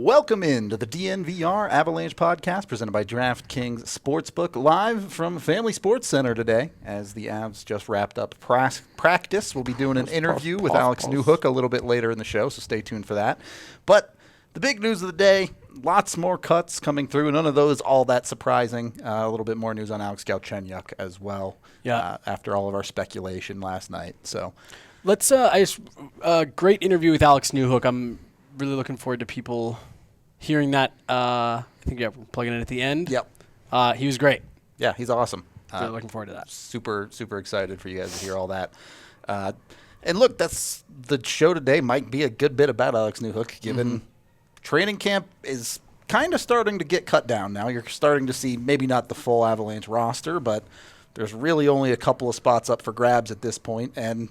Welcome into the DNVR Avalanche podcast presented by DraftKings Sportsbook, live from Family Sports Center today as the Avs just wrapped up practice. We'll be doing an interview with Alex Newhook a little bit later in the show, so stay tuned for that. But the big news of the day, lots more cuts coming through. None of those all that surprising. A little bit more news on Alex Galchenyuk as well. Yeah. After all of our speculation last night. So let's. Great interview with Alex Newhook. I'm really looking forward to people hearing that. I think we're plugging in at the end. Yep. He was great. Yeah, he's awesome. Really looking forward to that. Super excited for you guys to hear all that. And look, that's the show today might be a good bit about Alex Newhook, given training camp is kind of starting to get cut down now. You're starting to see maybe not the full Avalanche roster, but there's really only a couple of spots up for grabs at this point. And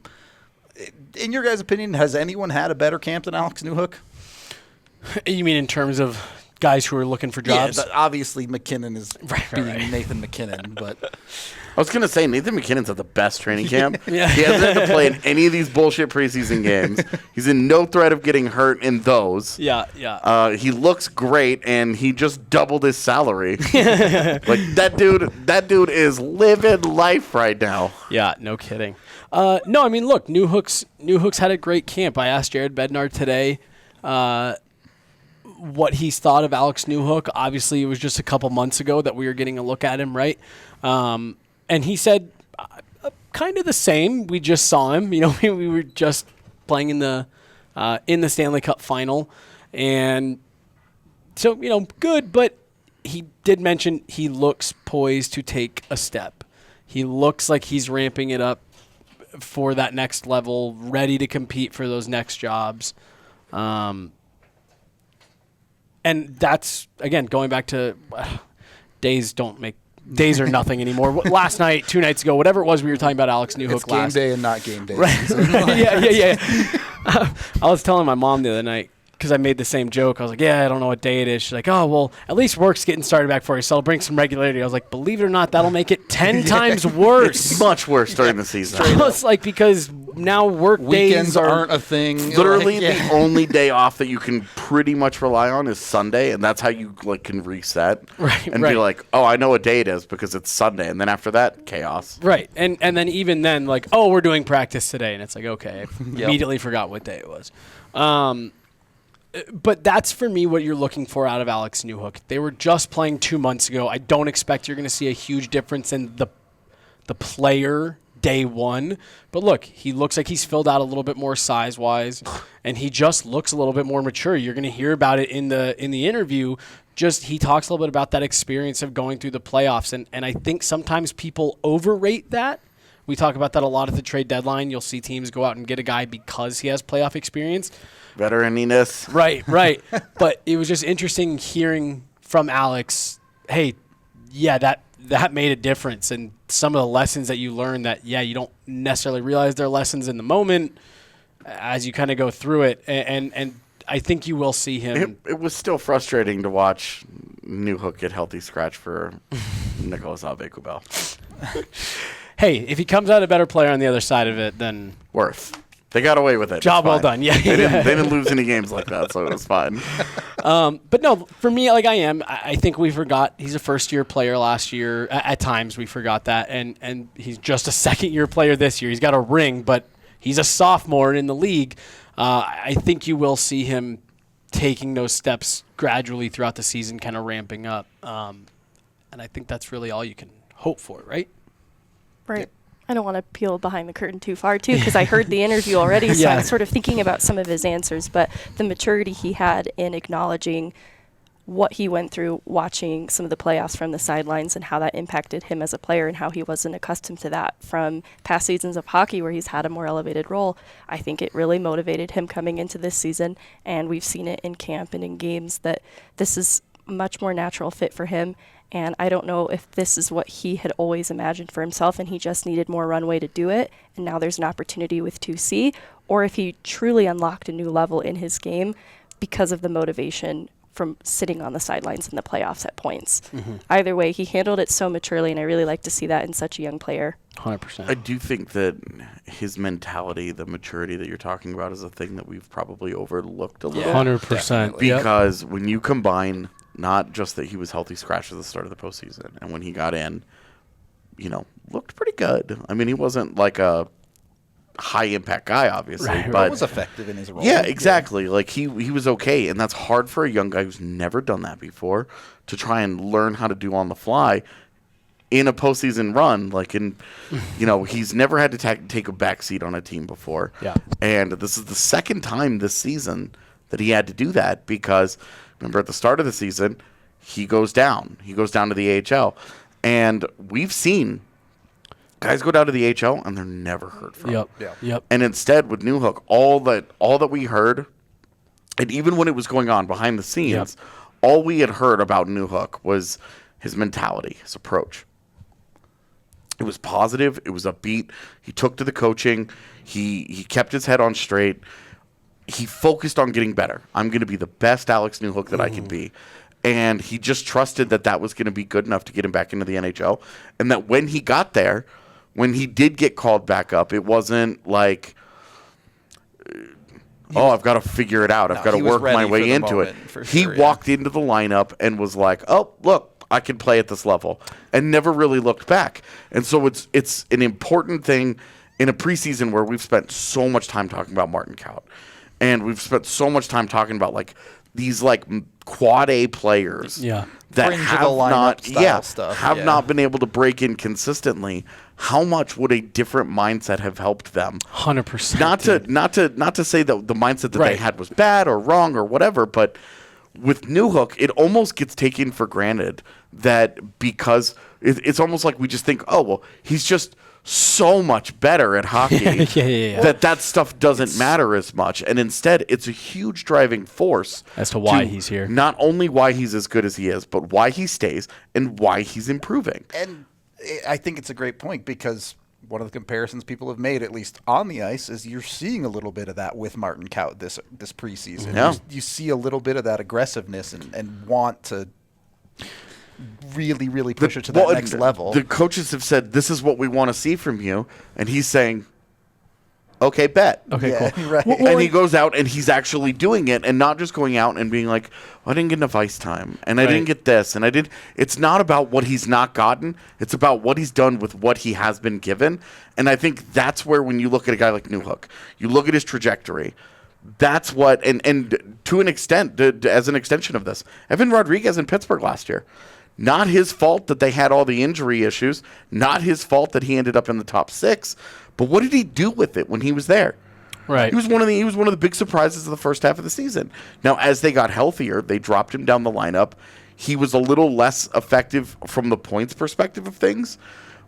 in your guys' opinion, has anyone had a better camp than Alex Newhook? You mean in terms of guys who are looking for jobs? Yeah, obviously MacKinnon is being Nathan MacKinnon, but I was going to say Nathan MacKinnon's at the best training camp. Yeah. He hasn't had to play in any of these bullshit preseason games. He's in no threat of getting hurt in those. Yeah. He looks great, and he just doubled his salary. Like that dude is living life right now. Yeah, no kidding. No, I mean, look, Newhook's had a great camp. I asked Jared Bednar today what he's thought of Alex Newhook. Obviously, it was just a couple months ago that we were getting a look at him, right? And he said kind of the same. We just saw him. You know, we were just playing in the Stanley Cup final. And so, you know, good, but he did mention he looks poised to take a step. He looks like he's ramping it up for that next level, ready to compete for those next jobs. And that's, again, going back to days are nothing anymore. Last night, 2 nights ago, whatever it was, we were talking about Alex Newhook. It's game day and not game day. Right. Yeah. I was telling my mom the other night, because I made the same joke. I was like, yeah, I don't know what day it is. She's like, oh, well, at least work's getting started back for you, so I'll bring some regularity. I was like, believe it or not, that'll make it 10 times worse. It's much worse during the season. It's like, because now weekends days aren't a thing. Literally, the only day off that you can pretty much rely on is Sunday, and that's how you can reset and be like, oh, I know what day it is because it's Sunday, and then after that, chaos. Right, and then even then, like, oh, we're doing practice today, and it's like, okay, I immediately forgot what day it was. But that's, for me, what you're looking for out of Alex Newhook. They were just playing 2 months ago. I don't expect you're going to see a huge difference in the player day one. But look, he looks like he's filled out a little bit more size-wise, and he just looks a little bit more mature. You're going to hear about it in the interview. Just he talks a little bit about that experience of going through the playoffs, and I think sometimes people overrate that. We talk about that a lot at the trade deadline. You'll see teams go out and get a guy because he has playoff experience. Veteraniness. Right. But it was just interesting hearing from Alex, hey, yeah, that made a difference. And some of the lessons that you learn that, yeah, you don't necessarily realize they're lessons in the moment as you kind of go through it. And I think you will see him. It was still frustrating to watch Newhook get healthy scratch for Nicolas Aube-Kubel. Hey, if he comes out a better player on the other side of it, then worth. They got away with it. Job well done. Yeah, they didn't lose any games like that, so it was fine. But no, for me, I think we forgot he's a first-year player last year. At times, we forgot that, and he's just a second-year player this year. He's got a ring, but he's a sophomore in the league. I think you will see him taking those steps gradually throughout the season, kind of ramping up. And I think that's really all you can hope for, right? Right. I don't want to peel behind the curtain too far, too, because I heard the interview already, so I'm sort of thinking about some of his answers. But the maturity he had in acknowledging what he went through watching some of the playoffs from the sidelines and how that impacted him as a player and how he wasn't accustomed to that from past seasons of hockey where he's had a more elevated role, I think it really motivated him coming into this season. And we've seen it in camp and in games that this is a much more natural fit for him. And I don't know if this is what he had always imagined for himself and he just needed more runway to do it, and now there's an opportunity with 2C, or if he truly unlocked a new level in his game because of the motivation from sitting on the sidelines in the playoffs at points. Either way, he handled it so maturely, and I really like to see that in such a young player. 100%. I do think that his mentality, the maturity that you're talking about, is a thing that we've probably overlooked a little. 100%. Because when you combine not just that he was healthy scratch at the start of the postseason, and when he got in, looked pretty good. I mean, he wasn't like a high-impact guy, obviously. But he was effective in his role. Yeah, exactly. Yeah. Like, he was okay, and that's hard for a young guy who's never done that before to try and learn how to do on the fly in a postseason run. Like, he's never had to take a backseat on a team before. Yeah. And this is the second time this season that he had to do that because, remember, at the start of the season, he goes down. He goes down to the AHL. And we've seen guys go down to the AHL and they're never heard from. Yep. And instead, with Newhook, all that we heard, and even when it was going on behind the scenes, all we had heard about Newhook was his mentality, his approach. It was positive. It was upbeat. He took to the coaching. He kept his head on straight. He focused on getting better. I'm going to be the best Alex Newhook that I can be. And he just trusted that was going to be good enough to get him back into the NHL. And that when he got there, when he did get called back up, it wasn't like, I've got to figure it out. I've got to work my way into it. He walked into the lineup and was like, oh, look, I can play at this level, and never really looked back. And so it's an important thing in a preseason where we've spent so much time talking about Martin Kaut. And we've spent so much time talking about these quad A players that have not been able to break in consistently. How much would a different mindset have helped them? 100%. Not to say that the mindset that they had was bad or wrong or whatever, but with Newhook, it almost gets taken for granted that because it's almost like we just think, he's just so much better at hockey that stuff doesn't matter as much. And instead, it's a huge driving force as to why he's here. Not only why he's as good as he is, but why he stays and why he's improving. And I think it's a great point because one of the comparisons people have made, at least on the ice, is you're seeing a little bit of that with Martin Kaut this preseason. Yeah. You see a little bit of that aggressiveness and want to really, really push it to that next level. The coaches have said, this is what we want to see from you. And he's saying, okay, bet. Okay, cool. Right. And he goes out and he's actually doing it and not just going out and being like, I didn't get enough ice time and I didn't get this and I did. It's not about what he's not gotten. It's about what he's done with what he has been given. And I think that's where when you look at a guy like Newhook, you look at his trajectory. That's what, and to an extent, as an extension of this, Evan Rodriguez in Pittsburgh last year. Not his fault that they had all the injury issues. Not his fault that he ended up in the top 6. But what did he do with it when he was there? Right. He was one of the big surprises of the first half of the season. Now, as they got healthier, they dropped him down the lineup. He was a little less effective from the points perspective of things,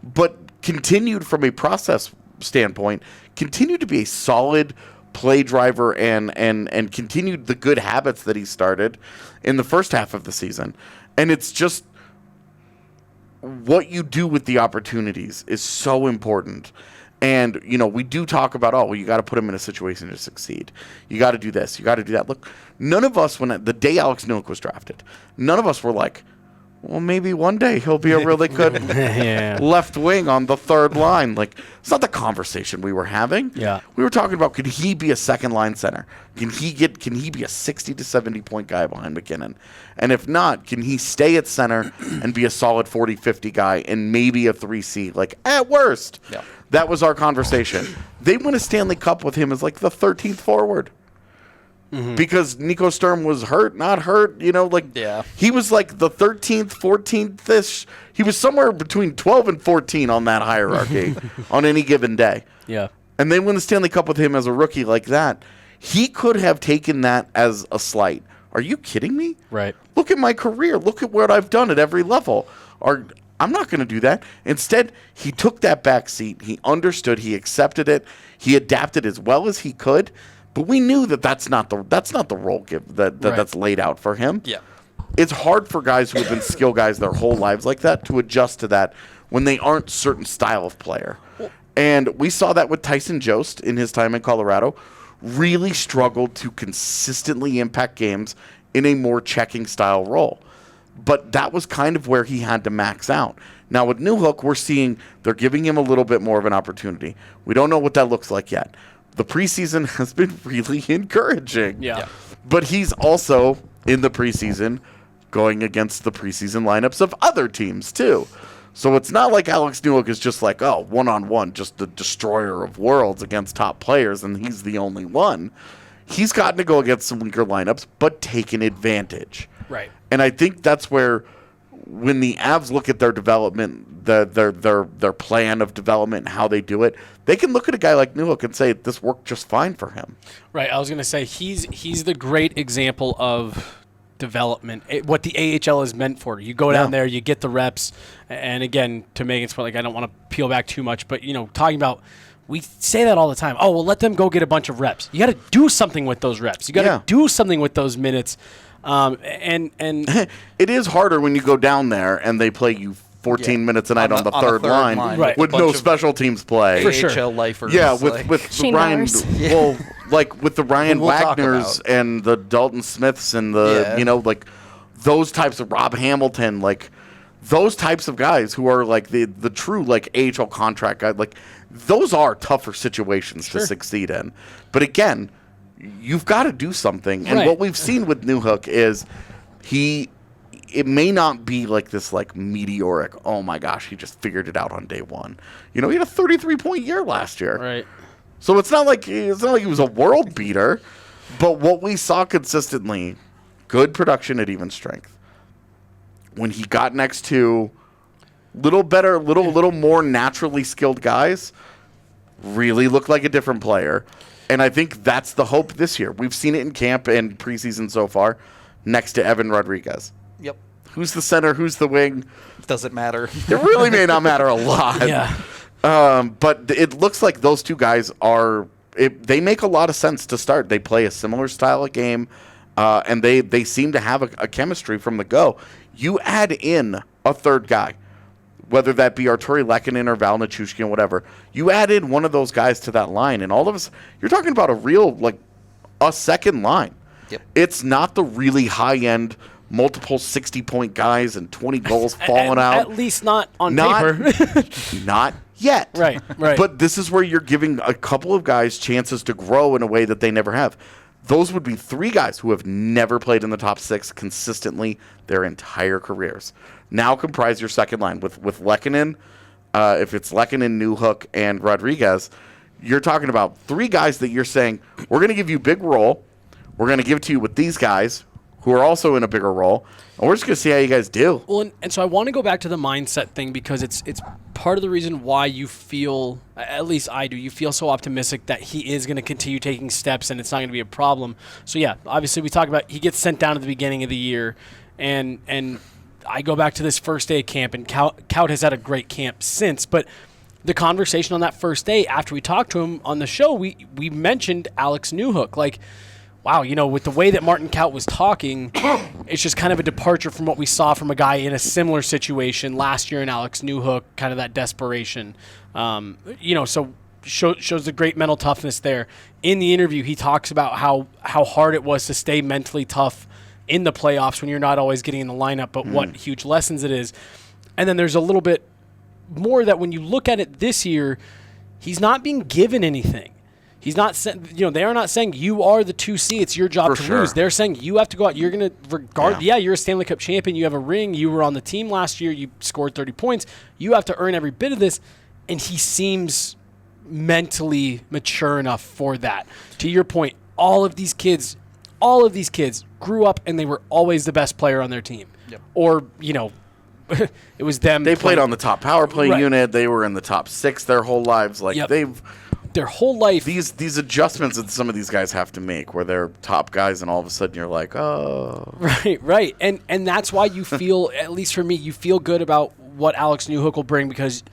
but continued from a process standpoint, continued to be a solid play driver and continued the good habits that he started in the first half of the season. And it's just what you do with the opportunities is so important. And, we do talk about, you got to put him in a situation to succeed. You got to do this. You got to do that. Look, none of us, the day Alex Newhook was drafted, none of us were like, well, maybe one day he'll be a really good left wing on the third line. Like, it's not the conversation we were having. Yeah. We were talking about, could he be a second line center? Can he be a 60 to 70 point guy behind MacKinnon? And if not, can he stay at center and be a solid 40, 50 guy and maybe a 3C? Like, at worst. Yeah. That was our conversation. They won a Stanley Cup with him as like the 13th forward. Because Nico Sturm was not hurt, he was like the 13th, 14th-ish. He was somewhere between 12 and 14 on that hierarchy on any given day. Yeah. And they win the Stanley Cup with him as a rookie like that. He could have taken that as a slight. Are you kidding me? Right. Look at my career. Look at what I've done at every level. I'm not going to do that. Instead, he took that back seat. He understood. He accepted it. He adapted as well as he could. But we knew that's not the role that's laid out for him. Yeah. It's hard for guys who have been skill guys their whole lives like that to adjust to that when they aren't certain style of player. And we saw that with Tyson Jost in his time in Colorado. really struggled to consistently impact games in a more checking style role. But that was kind of where he had to max out. Now with Newhook, we're seeing they're giving him a little bit more of an opportunity. We don't know what that looks like yet. The preseason has been really encouraging. Yeah. But he's also in the preseason going against the preseason lineups of other teams too. So it's not like Alex Newhook is just like, oh, one-on-one, just the destroyer of worlds against top players, and he's the only one. He's gotten to go against some weaker lineups, but taken advantage. Right. And I think that's where, when the Avs look at their development, their plan of development and how they do it, they can look at a guy like Newhook and say, this worked just fine for him. Right. I was going to say, he's the great example of development, what the AHL is meant for. You go down there, you get the reps, and again, to Megan's point, like, I don't want to peel back too much, but, talking about, we say that all the time. Oh, well, let them go get a bunch of reps. You got to do something with those reps. You got to do something with those minutes. And it is harder when you go down there and they play you 14 minutes a night on the third line right. with no special teams play. For sure. AHL lifers. Yeah, with Shane Ryan, Mowers. well, like with the Ryan We'll talk Wagners about. and the Dalton Smiths and the like those types of Rob Hamilton, like those types of guys who are like the true like AHL contract guys, like those are tougher situations to succeed in. But again, you've got to do something. And what we've seen with Newhook is it may not be like this like meteoric, oh my gosh, he just figured it out on day one. He had a 33-point year last year. right. So it's not like he was a world beater, but what we saw consistently, good production at even strength. When he got next to little more naturally skilled guys, really looked like a different player. And I think that's the hope this year. We've seen it in camp and preseason so far, next to Evan Rodriguez. Yep. Who's the center? Who's the wing? Doesn't matter. It really may not matter a lot. Yeah. But it looks like those two guys they make a lot of sense to start. They play a similar style of game, and they seem to have a chemistry from the go. You add in a third guy, whether that be Arturi Lehkonen or Val Nichushkin, whatever. You add in one of those guys to that line, and all of us, you're talking about a second line. Yep. It's not the really high-end, multiple 60-point guys and 20 goals falling out. At least not on paper. Not yet. Right. But this is where you're giving a couple of guys chances to grow in a way that they never have. Those would be three guys who have never played in the top six consistently their entire careers. Now comprise your second line with Lehkonen. If it's Lehkonen, Newhook, and Rodriguez, you're talking about three guys that you're saying, we're going to give you a big role. We're going to give it to you with these guys who are also in a bigger role, and we're just going to see how you guys do. Well, and so I want to go back to the mindset thing because it's part of the reason why you feel, at least I do, you feel so optimistic that he is going to continue taking steps and it's not going to be a problem. So yeah, obviously we talk about he gets sent down at the beginning of the year, and I go back to this first day of camp, and Kaut has had a great camp since, but the conversation on that first day after we talked to him on the show, we mentioned Alex Newhook, like, wow, with the way that Martin Kaut was talking, it's just kind of a departure from what we saw from a guy in a similar situation last year in Alex Newhook, kind of that desperation. So shows the great mental toughness there. In the interview, he talks about how hard it was to stay mentally tough in the playoffs when you're not always getting in the lineup, but what huge lessons it is. And then there's a little bit more that when you look at it this year, he's not being given anything. He's not, they are not saying you are the 2C. It's your job to lose. They're saying you have to go out. You're going to regard. Yeah, you're a Stanley Cup champion. You have a ring. You were on the team last year. You scored 30 points. You have to earn every bit of this. And he seems mentally mature enough for that. To your point, all of these kids grew up and they were always the best player on their team. Yep. Or, it was them. They played on the top power play unit. They were in the top six their whole lives. Like their whole life. These adjustments that some of these guys have to make where they're top guys and all of a sudden you're like, oh. Right. And that's why you feel, at least for me, you feel good about what Alex Newhook will bring, because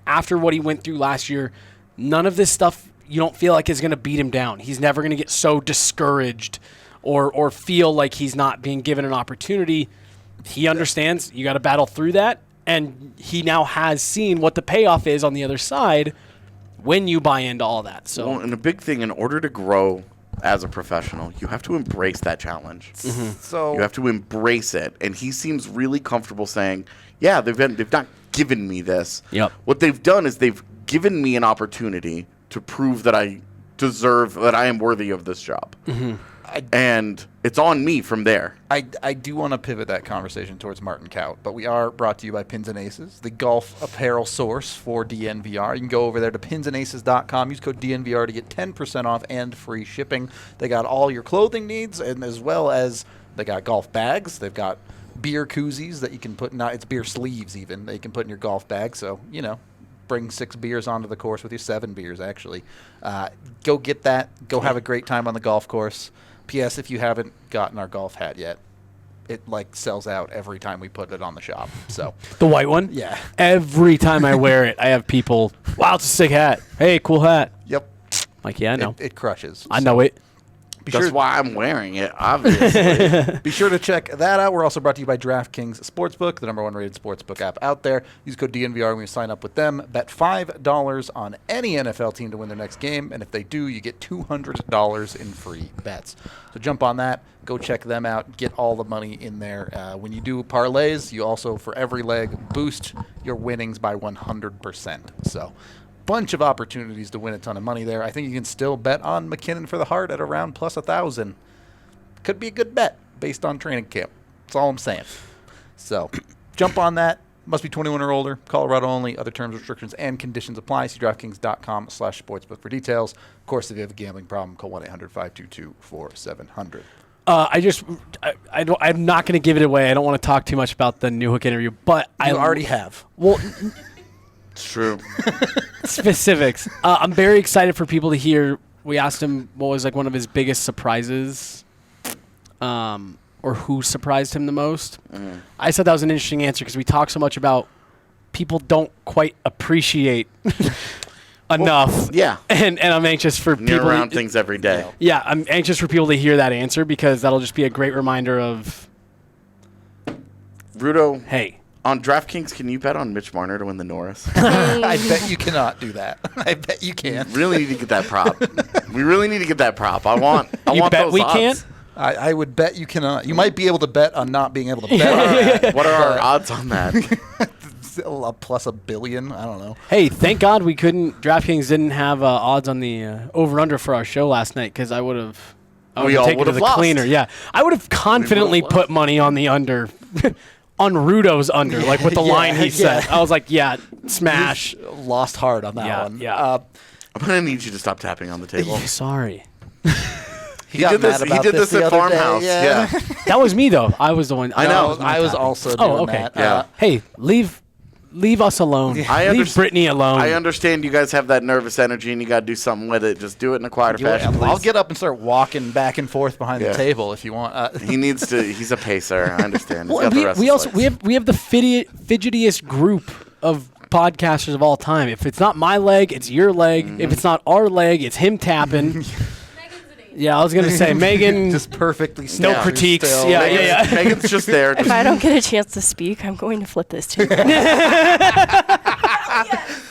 after what he went through last year, none of this stuff you don't feel like is going to beat him down. He's never going to get so discouraged or feel like he's not being given an opportunity. He understands you got to battle through that, and he now has seen what the payoff is on the other side when you buy into all that. So, and a big thing, in order to grow as a professional, you have to embrace that challenge. So You have to embrace it. And he seems really comfortable saying, yeah, they've not given me this. Yep. What they've done is they've given me an opportunity to prove that I deserve, that I am worthy of this job. And it's on me from there. I do want to pivot that conversation towards Martin Kaut, but we are brought to you by Pins and Aces, the golf apparel source for DNVR. You can go over there to pinsandaces.com, use code DNVR to get 10% off and free shipping. They got all your clothing needs, and as well as they got golf bags. They've got beer koozies that you can put, it's beer sleeves even, that you can put in your golf bag. So, bring 6 beers onto the course with you, 7 beers actually. Go get that. Go have a great time on the golf course. P.S. If you haven't gotten our golf hat yet, it sells out every time we put it on the shop. So The white one? Yeah. Every time I wear it, I have people, wow, it's a sick hat. Hey, cool hat. Yep, Like, yeah, I know. it crushes. I know it. That's why I'm wearing it, obviously. Be sure to check that out. We're also brought to you by DraftKings Sportsbook, the #1 rated sportsbook app out there. Use code DNVR when you sign up with them. Bet $5 on any NFL team to win their next game, and if they do, you get $200 in free bets. So jump on that. Go check them out. Get all the money in there. When you do parlays, you also, for every leg, boost your winnings by 100%. So bunch of opportunities to win a ton of money there. I think you can still bet on MacKinnon for the Hart at around plus 1,000. Could be a good bet based on training camp. That's all I'm saying. So jump on that. Must be 21 or older. Colorado only. Other terms, restrictions, and conditions apply. See DraftKings.com/sportsbook for details. Of course, if you have a gambling problem, call 1-800-522-4700. I'm not going to give it away. I don't want to talk too much about the Newhook interview, but I already have. Well, It's true. specifics. I'm very excited for people to hear. We asked him what was one of his biggest surprises, or who surprised him the most. I thought that was an interesting answer because we talk so much about people don't quite appreciate enough. Yeah. And I'm anxious for You're people around things every day. Yeah, I'm anxious for people to hear that answer because that'll just be a great reminder of, Rudo, hey. on DraftKings, can you bet on Mitch Marner to win the Norris? I bet you cannot do that. I bet you can. Really need to get that prop. We really need to get that prop. I want You bet those we odds. can't? I would bet you cannot. You might be able to bet on not being able to bet on that. What are our odds on that? Plus $1 billion. I don't know. Hey, thank God we couldn't. DraftKings didn't have odds on the over/under for our show last night because I would have. We all taken would to have the lost. cleaner. Yeah, I would have confidently lost. put money on the under, on Rudo's under, like with the line he said. I was like, yeah, smash. Lost hard on that one. Yeah. I'm going to need you to stop tapping on the table. Sorry, He got did this- mad he about did this the at other day, Farmhouse, yeah. that was me though. I was the one. I know. I was also doing okay. that. Yeah. Hey, leave us alone. Leave Brittany alone. I understand you guys have that nervous energy and you got to do something with it. Just do it in a quieter fashion, please. I'll get up and start walking back and forth behind Yeah. the table if you want. He needs to. He's a pacer. I understand. He's Well, got the restless legs. we have the fidgetiest group of podcasters of all time. If it's not my leg, it's your leg. Mm-hmm. If it's not our leg, it's him tapping. Yeah, I was gonna say Megan. just perfectly no still. critiques. Still. Yeah. Megan's just there. If I don't get a chance to speak, I'm going to flip this table.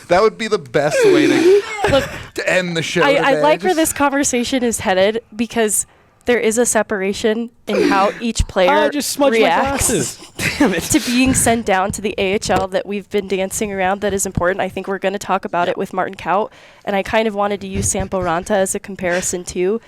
That would be the best way to end the show. I today. like where this conversation is headed because there is a separation in how each player I just smudged my reacts glasses. Damn it. to being sent down to the AHL that we've been dancing around that is important. I think we're going to talk about it with Martin Kaut, and I kind of wanted to use Sampo Ranta as a comparison too.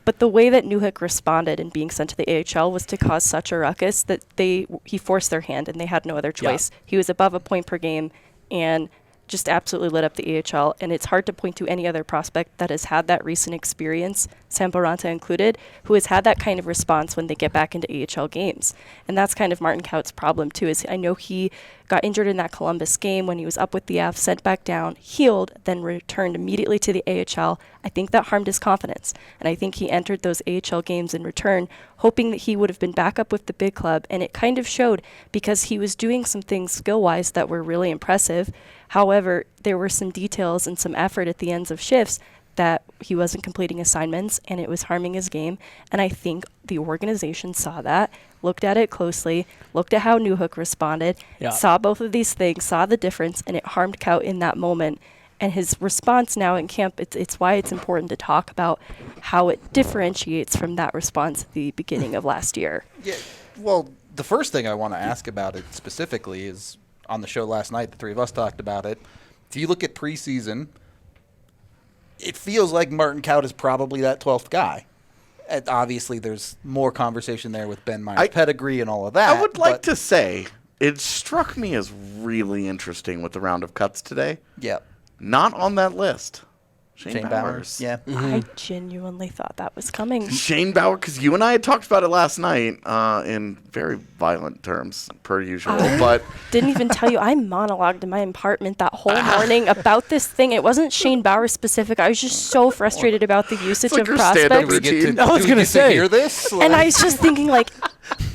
But the way that Newhook responded in being sent to the AHL was to cause such a ruckus that he forced their hand and they had no other choice. He was above a point per game and just absolutely lit up the AHL. And it's hard to point to any other prospect that has had that recent experience, Sampo Ranta included, who has had that kind of response when they get back into AHL games. And that's kind of Martin Kaut's problem too, is I know he got injured in that Columbus game when he was up with the Avs, sent back down, healed, then returned immediately to the AHL. I think that harmed his confidence. And I think he entered those AHL games in return, hoping that he would have been back up with the big club. And it kind of showed because he was doing some things skill-wise that were really impressive. However, there were some details and some effort at the ends of shifts that he wasn't completing assignments and it was harming his game. And I think the organization saw that, looked at it closely, looked at how Newhook responded, saw both of these things, saw the difference, and it harmed Kaut in that moment. And his response now in camp, it's why it's important to talk about how it differentiates from that response at the beginning of last year. Yeah, well, the first thing I want to ask about it specifically is on the show last night, the three of us talked about it. If you look at preseason, it feels like Martin Kaut is probably that 12th guy. And obviously, there's more conversation there with Ben Meyer's pedigree and all of that. I would like to say it struck me as really interesting with the round of cuts today. Yeah. Not on that list. Shane Bowers. Yeah. I genuinely thought that was coming. Shane Bauer, because you and I had talked about it last night in very violent terms, per usual. But Didn't even tell you, I monologued in my apartment that whole morning about this thing. It wasn't Shane Bauer specific. I was just so frustrated about the usage like of your stand-up prospects. routine. I was gonna say. Hear this? And I was just thinking, like,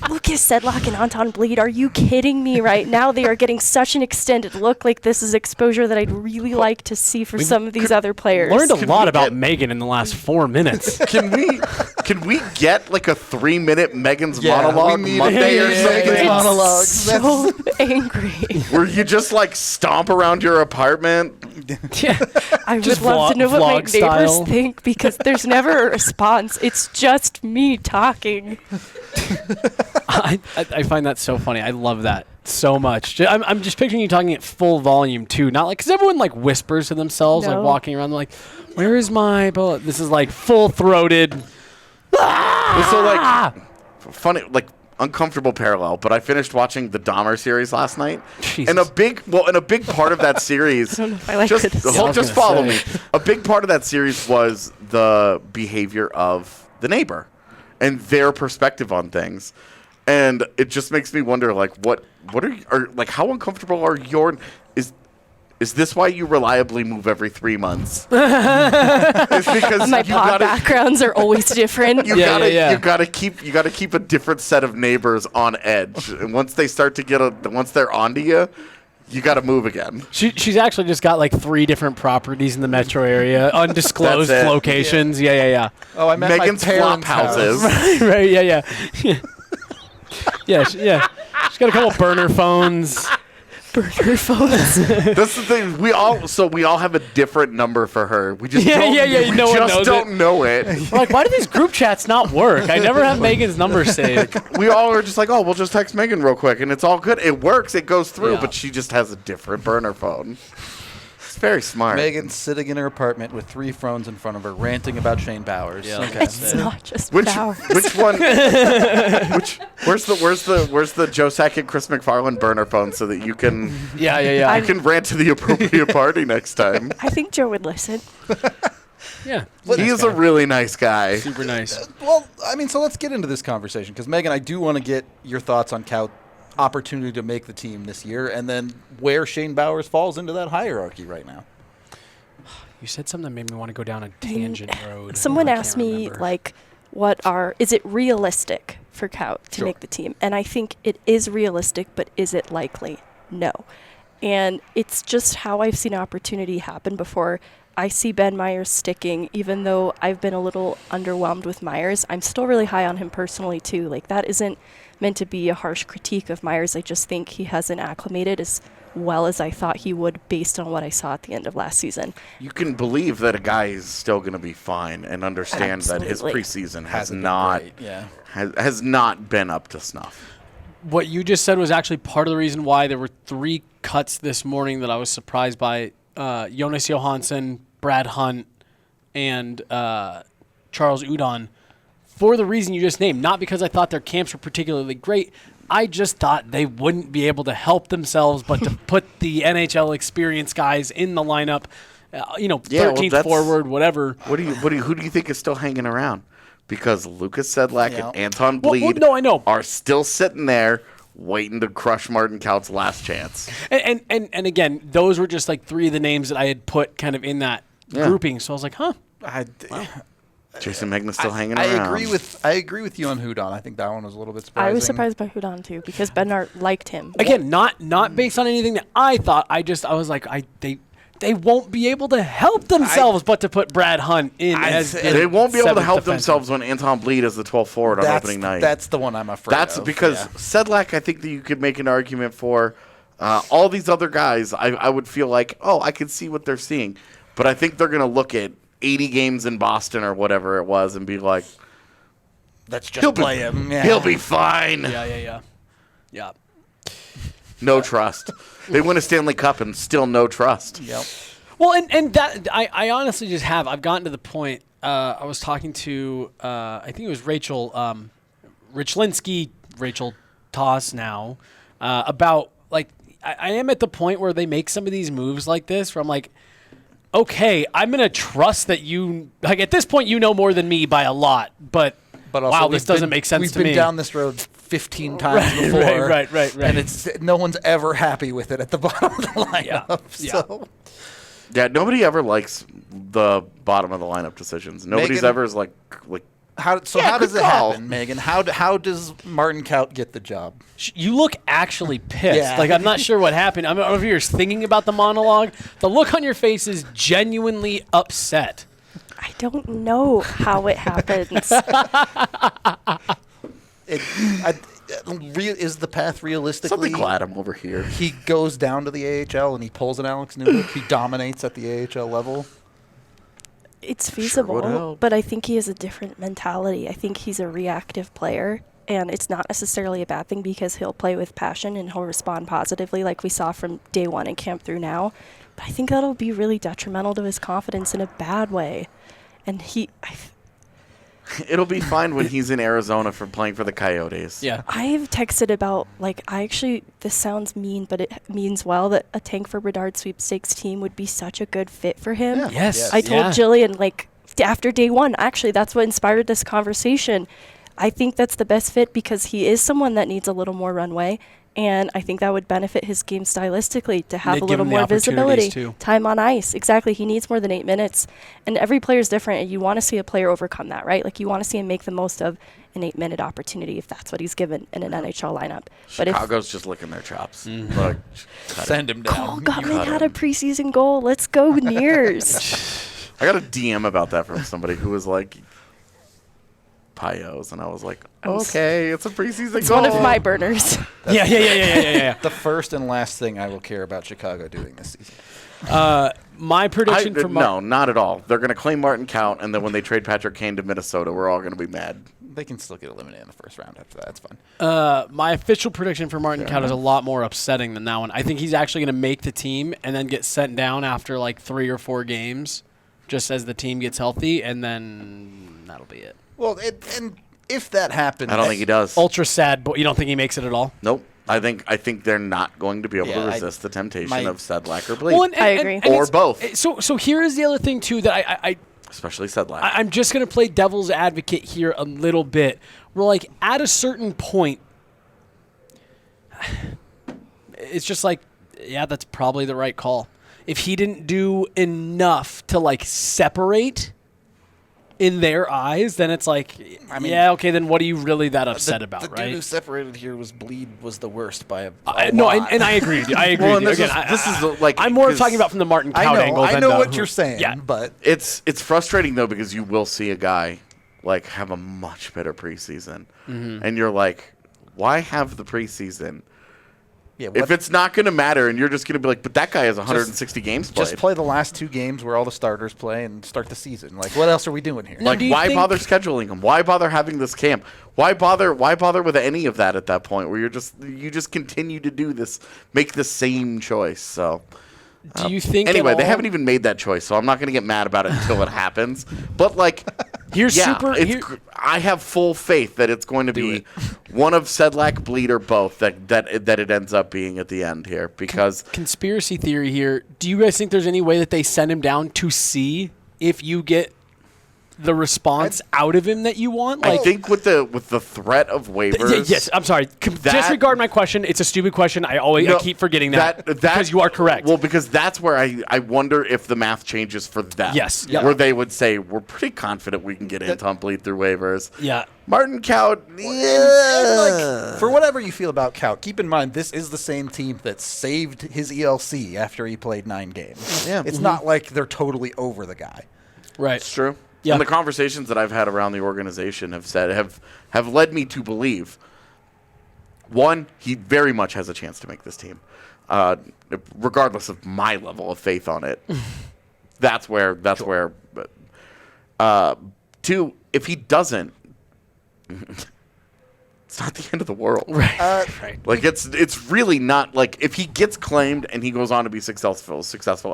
Lucas Sedlak and Anton Bleed, are you kidding me right now? They are getting such an extended look. Like, this is exposure that I'd really like to see for some of these other players. Learned a Can lot we about get- Megan in the last 4 minutes. Can we get like a 3-minute Megan's Yeah, monologue we need Monday or a something? Megan's monologue. So angry. Where you just like stomp around your apartment? I Just would love to know what my vlog neighbors style. think, because there's never a response. It's just me talking. I find that so funny. I love that so much. I'm just picturing you talking at full volume too, not like because everyone like whispers to themselves, No. like walking around, like, "Where is my bullet?" This is like full throated. So like funny, like uncomfortable parallel. But I finished watching the Dahmer series last night, Jesus. and a big part of that series. I don't know if I like just this. Yeah, I was just gonna follow say. me. A big part of that series was the behavior of the neighbor and their perspective on things. And it just makes me wonder, like, what are like, how uncomfortable are your is this why you reliably move every 3 months? It's because My you pod gotta backgrounds are always different. you Yeah, gotta yeah, yeah. you gotta keep a different set of neighbors on edge. And once they start to once they're onto you, you gotta move again. She's actually just got like 3 different properties in the metro area, undisclosed That's it. locations. Yeah. Oh, I meant Megan's my flop parents' houses. house. Right. Yeah. Yeah. She's got a couple burner phones. Burner phones. That's the thing. We all have a different number for her. We just Yeah, don't, yeah, we no one just knows don't know it. I'm like, why do these group chats not work? I never have Megan's number saved. We all are just like, oh, we'll just text Megan real quick, and it's all good. It works. It goes through, Yeah. but she just has a different burner phone. It's very smart. Megan's sitting in her apartment with 3 phones in front of her, ranting about Shane Bowers. Yeah. Okay. It's not just Which Bowers. one? Where's the Joe Sack and Chris McFarland burner phone so that you can Yeah. you can rant to the appropriate party next time? I think Joe would listen. Yeah. He is a really nice guy. super nice. Well, I mean, so let's get into this conversation because, Megan, I do want to get your thoughts on Kaut opportunity to make the team this year and then where Shane Bowers falls into that hierarchy right now. You said something that made me want to go down a tangent road. Someone I asked can't me, remember. like, is it realistic for Kaut to Sure. make the team? And I think it is realistic, but is it likely? No. And it's just how I've seen opportunity happen before. I see Ben Meyers sticking, even though I've been a little underwhelmed with Meyers. I'm still really high on him personally, too. Like, that isn't meant to be a harsh critique of Meyers. I just think he hasn't acclimated as well as I thought he would based on what I saw at the end of last season. You can believe that a guy is still going to be fine and understand that his Absolutely. preseason has Hasn't been not great, yeah. has not been up to snuff. What you just said was actually part of the reason why there were 3 cuts this morning that I was surprised by. Jonas Johansson, Brad Hunt, and Charles Udon, for the reason you just named. Not because I thought their camps were particularly great. I just thought they wouldn't be able to help themselves but to put the NHL experienced guys in the lineup, Yeah, well, 13th that's- forward, whatever. Who do you think is still hanging around? Because Lucas Sedlak Yeah. and Anton Well, Bleed no, I know. are still sitting there waiting to crush Martin Kaut's last chance. And again, those were just like 3 of the names that I had put kind of in that Yeah. grouping. So I was like, huh. Jason Megna's still hanging I around. agree with you on Hudon. I think that one was a little bit surprising. I was surprised by Hudon, too, because Bednar liked him. Again, not based on anything that I thought. I was like, they won't be able to help themselves but to put Brad Hunt in as They won't be able to 7th help defenseman. themselves when Anton Bleed is the 12th forward on That's opening night. That's the one I'm afraid That's of. because yeah. Sedlak, I think that you could make an argument for. All these other guys, I would feel like, oh, I can see what they're seeing. But I think they're going to look at 80 games in Boston or whatever it was and be like, let's just play him. Yeah. He'll be fine. Yeah. No trust. They win a Stanley Cup and still no trust. Yep. Well, and that I honestly just have. I've gotten to the point. I was talking to I think it was Rachel Richlinsky, Rachel Toss now, about like I am at the point where they make some of these moves like this where I'm like, okay, I'm gonna trust that you like at this point you know more than me by a lot, but also, wow, this doesn't make sense to me. We've been down this road 15 times before. Right. And no one's ever happy with it at the bottom of the lineup. Yeah. So. Yeah, nobody ever likes the bottom of the lineup decisions. Nobody's Megan, ever is like how does it happen, Megan? How does Martin Kaut get the job? You look actually pissed. Yeah. Like, I'm not sure what happened. I'm over here thinking about the monologue. The look on your face is genuinely upset. I don't know how it happens. Is the path realistically? something glad I'm over here. He goes down to the AHL and he pulls an Alex Newhook. He dominates at the AHL level. It's Sure would feasible, help. but I think he has a different mentality. I think he's a reactive player, and it's not necessarily a bad thing because he'll play with passion and he'll respond positively like we saw from day one in camp through now. But I think that'll be really detrimental to his confidence in a bad way. And It'll be fine when he's in Arizona for playing for the Coyotes. Yeah. I've texted about, this sounds mean, but it means well, that a Tank for Bedard sweepstakes team would be such a good fit for him. Yeah. Yes. I told Jillian, after day one, actually, that's what inspired this conversation. I think that's the best fit because he is someone that needs a little more runway, and I think that would benefit his game stylistically to have They'd a give little him the more opportunities, visibility. too. Time on ice. Exactly. He needs more than 8 minutes, and every player is different, and you want to see a player overcome that, right? Like, you want to see him make the most of an 8-minute opportunity if that's what he's given in an NHL lineup. But if Chicago's just licking their chops. Like, Send him Cole down. Guttman had a preseason goal, let's go Nears. I got a DM about that from somebody who was like, Pios, and I was like, okay, it's a preseason It's goal. one of my burners. Yeah. The first and last thing I will care about Chicago doing this season. My prediction for No, not at all. They're going to claim Martin Count, and then when they trade Patrick Kane to Minnesota, we're all going to be mad. They can still get eliminated in the first round after that. That's fine. my official prediction for Martin Kaut is a lot more upsetting than that one. I think he's actually going to make the team and then get sent down after like 3 or 4 games, just as the team gets healthy, and then that'll be it. Well, and if that happens, I don't think he does. Ultra sad, but you don't think he makes it at all? Nope. I think they're not going to be able to resist the temptation of Sedlak or Bleed. I agree. Or it's- both. So here is the other thing, too, that I Especially Sedlak. I'm just going to play devil's advocate here a little bit. We're like, at a certain point, it's just like, yeah, that's probably the right call. If he didn't do enough to, like, separate in their eyes, then it's like, yeah, okay, then what are you really that upset about, the right? dude who separated here was Bleed was the worst by a No, lot. and I agree with you. I agree Well, with you. and Again, this is like I'm more 'cause talking about from the Martin Kaut angle. I than know the- what you're saying, Yeah. but It's frustrating though because you will see a guy like have a much better preseason, and you're like, why have the preseason yeah, if it's not going to matter? And you're just going to be like, but that guy has 160 games played. just play the last 2 games where all the starters play and start the season. Like, what else are we doing here? Like, do you why think- bother scheduling him? Why bother having this camp? Why bother with any of that at that point where you just continue to do this, make the same choice? So. Do you think Anyway, at they all- haven't even made that choice, so I'm not going to get mad about it until it happens. But like, Here's yeah, super. it's here- I have full faith that it's going to be one of Sedlak, Bleed, or both that it ends up being at the end here because conspiracy theory here. Do you guys think there's any way that they send him down to see if you get the response out of him that you want? I think with the threat of waivers. Yes, I'm sorry. Disregard my question. It's a stupid question. I keep forgetting that because you are correct. Well, because that's where I wonder if the math changes for them. Yes, yeah. Where they would say, we're pretty confident we can get Anton Bleed through waivers. Yeah. Martin Kaut, Like, for whatever you feel about Kaut, keep in mind this is the same team that saved his ELC after he played 9 games. Yeah. It's not like they're totally over the guy. Right. It's true. Yeah. And the conversations that I've had around the organization have led me to believe, one, he very much has a chance to make this team. regardless of my level of faith on it. That's where. Two, if he doesn't, it's not the end of the world. Right. Like it's really not like if he gets claimed and he goes on to be successful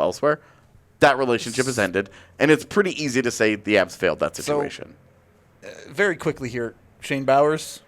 elsewhere, that relationship is ended, and it's pretty easy to say the Avs failed that situation. Very quickly here, Shane Bowers,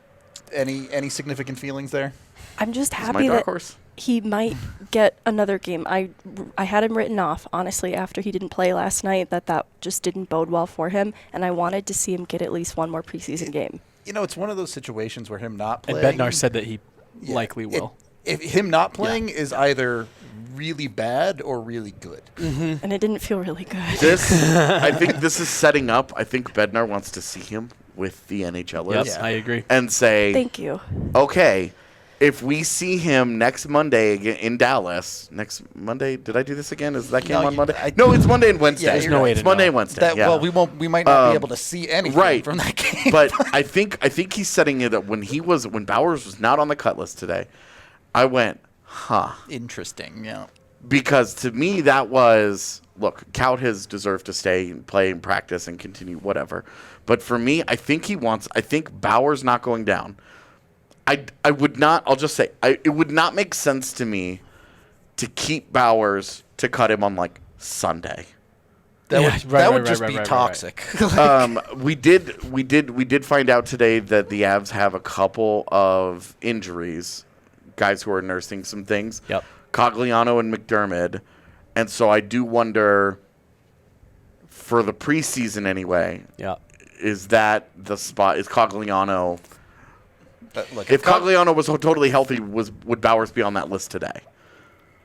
any significant feelings there? I'm just He's happy my dark that horse. he might get another game. I had him written off, honestly, after he didn't play last night, that just didn't bode well for him, and I wanted to see him get at least one more preseason game. You know, it's one of those situations where him not And playing. Bednar said that he likely will. If him not playing is either really bad or really good. And it didn't feel really good. I think this is setting up. I think Bednar wants to see him with the NHLers. Yes, I agree. And say, Thank you. okay, if we see him next Monday again in Dallas, next Monday, did I do this again? Is that game on Monday? No, it's Monday and Wednesday. Yeah, there's no way it's to Monday know. and Wednesday. Yeah. Well, we might not be able to see anything from that game. But I think he's setting it up when Bowers was not on the cut list today. I went, Interesting, yeah. because to me that was, look, Kaut has deserved to stay and play and practice and continue whatever. But for me, I think Bowers not going down. I would not, I'll just say, it would not make sense to me to keep Bowers to cut him on like Sunday. That would just be toxic. We did find out today that the Avs have a couple of injuries, guys who are nursing some things. Yep. Cogliano and McDermott. And so I do wonder, for the preseason anyway, is that the spot? Is Cogliano... Look, if Cogliano was totally healthy, would Bowers be on that list today?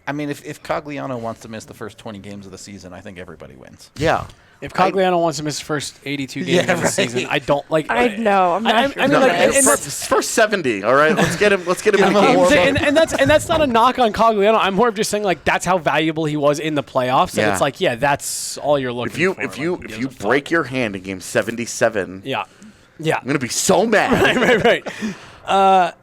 I mean, if Cogliano wants to miss the first 20 games of the season, I think everybody wins. Yeah. If Cogliano wants to miss the first 82 games of the season, I don't like. I know. I'm not sure. I mean, like, first 70. All right, let's get him. Let's get him in the game. and that's not a knock on Cogliano. I'm more of just saying like that's how valuable he was in the playoffs. And it's like, that's all you're looking for. If you break your hand in game 77, yeah, I'm gonna be so mad. right.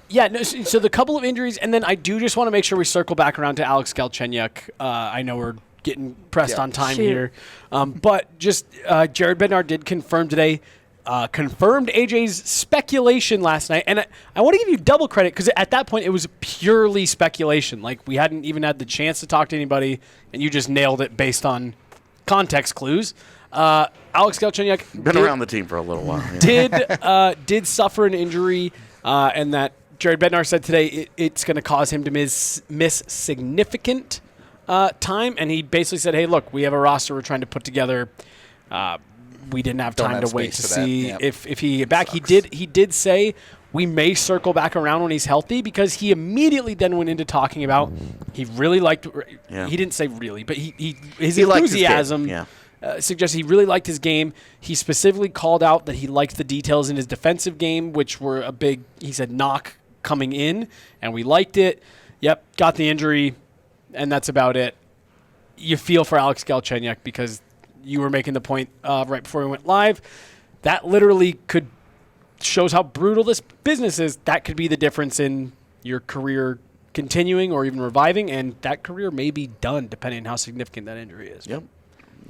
Yeah, no, so the couple of injuries, and then I do just want to make sure we circle back around to Alex Galchenyuk. I know we're getting pressed on time here. But just Jared Bednar did confirm today, confirmed AJ's speculation last night. And I want to give you double credit because at that point it was purely speculation. Like we hadn't even had the chance to talk to anybody, and you just nailed it based on context clues. Alex Galchenyuk Been around the team for a little while. Did suffer an injury, and that Jared Bednar said today it's going to cause him to miss significant time. And he basically said, hey, look, we have a roster we're trying to put together. We didn't have time to wait to see if he get back. Sucks. He did say we may circle back around when he's healthy because he immediately then went into talking about he really liked he didn't say really, but his enthusiasm suggests he really liked his game. He specifically called out that he liked the details in his defensive game, which were a big, he said, knock coming in, and we liked it. Yep, got the injury, and that's about it. You feel for Alex Galchenyuk because you were making the point right before we went live. That literally shows how brutal this business is. That could be the difference in your career continuing or even reviving, and that career may be done depending on how significant that injury is. Yep.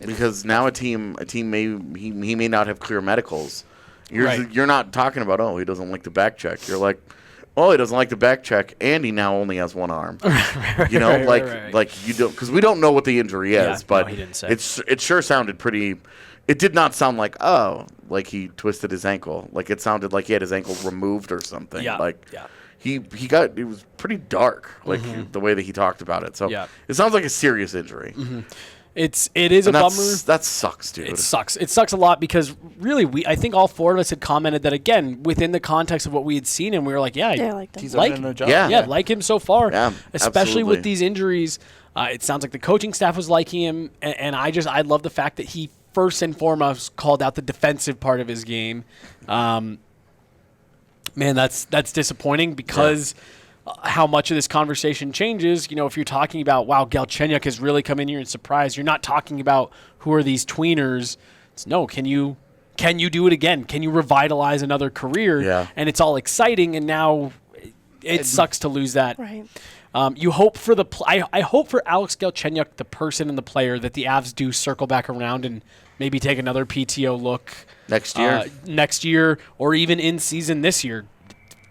Because now a team he may not have clear medicals. You're not talking about he doesn't like the back check. You're like, he doesn't like the back check, and he now only has one arm. You know, like you don't, because we don't know what the injury is, but he didn't say. It sure sounded pretty. It did not sound like like he twisted his ankle. Like it sounded like he had his ankle removed or something. It was pretty dark, like the way that he talked about it. So it sounds like a serious injury. Mm-hmm. It is a bummer. That sucks, dude. It sucks. It sucks a lot because really, I think all four of us had commented that again within the context of what we had seen, and we were like, I liked him. He's doing a job. Like him so far. Yeah, especially absolutely. with these injuries. It sounds like the coaching staff was liking him, and I love the fact that he first and foremost called out the defensive part of his game. Man, that's disappointing because. How much of this conversation changes, if you're talking about, wow, Galchenyuk has really come in here and surprised, you're not talking about who are these tweeners. It's can you do it again? Can you revitalize another career? Yeah. And it's all exciting, and now it sucks to lose that. Right. You hope for I hope for Alex Galchenyuk, the person and the player, that the Avs do circle back around and maybe take another PTO look next year, or even in season this year.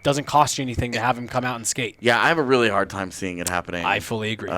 Doesn't cost you anything to have him come out and skate. Yeah, I have a really hard time seeing it happening. I fully agree.